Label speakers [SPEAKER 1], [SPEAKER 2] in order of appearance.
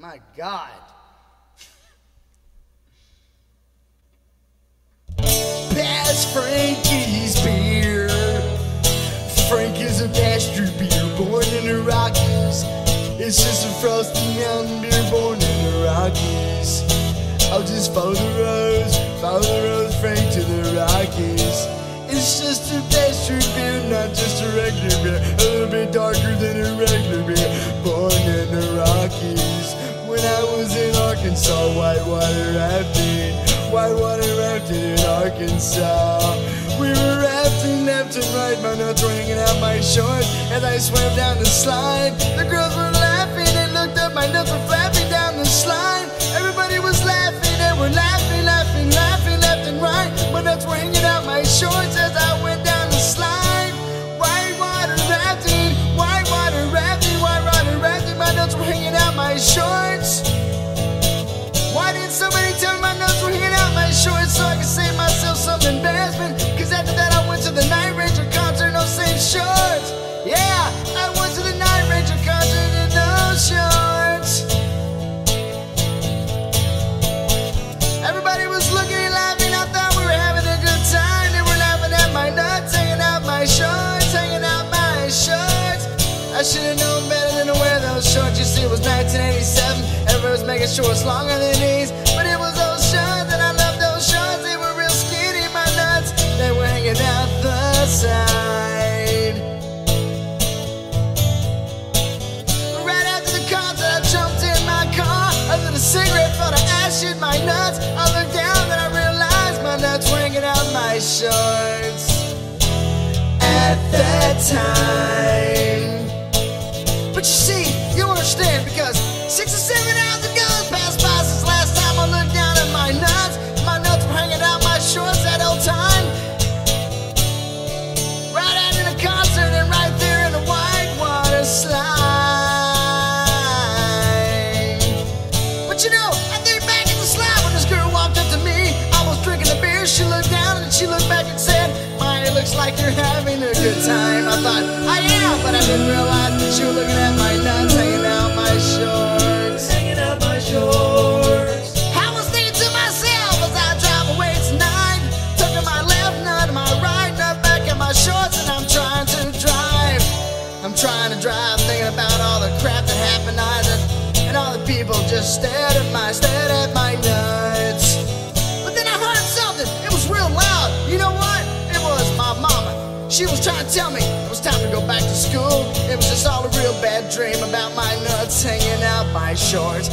[SPEAKER 1] My God. Pass Frankie's beer. Frank is a pasture beer born in the Rockies. It's just a frosty mountain beer born in the Rockies. I'll just follow the roads, Frank to the Rockies. It's just a pasture beer, not just a regular beer. A little bit darker than a regular beer, born in the Rockies. When I was in Arkansas, whitewater rafting in Arkansas. We were rafting left and right, my nuts were hanging out my shorts as I swam down the slide. The girls were laughing and looked up, my nuts were flapping down the slide. Everybody was laughing and we're laughing left and right. My nuts were hanging out my shorts as I went down the slide. Whitewater rafting, my nuts were hanging out my shorts. Why didn't somebody tell me my nuts were hanging out my shorts so I could save myself some embarrassment? Cause after that I went to the Night Ranger concert, no same shorts. Yeah, I went to the Night Ranger concert in those shorts. Everybody was looking and laughing, I thought we were having a good time. They were laughing at my nuts, hanging out my shorts, I should've known better than to wear those shorts. You see, it was 1987, everybody was making shorts longer than these. But it was those shorts, and I loved those shorts. They were real skinny, my nuts, they were hanging out the side. Right after the concert, I jumped in my car. I lit a cigarette, felt an ash in my nuts. I looked down, then I realized my nuts were hanging out my shorts. At that time. But you see, you don't understand, because 6 or 7 hours ago passed by since last time I looked down at my nuts. My nuts were hanging out my shorts that whole time. Right after the concert and right there in the whitewater slide. But you know, I think back at the slide when this girl walked up to me. I was drinking a beer, she looked down and she looked back and said, "My, it looks like you're having a good time." I thought, I am, but I didn't realize that she was looking at my nuts hanging out my shorts. Hanging out my shorts. I was thinking to myself as I drive away tonight, tucking my left nut and my right nut back in my shorts, and I'm trying to drive. I'm trying to drive, thinking about all the crap that happened, and all the people just stared at my nuts. But then I heard something. It was real loud. You know what? It was my mama. She was trying to tell me it was time to go back to school. It was just all a real bad dream about my nuts hanging out my shorts.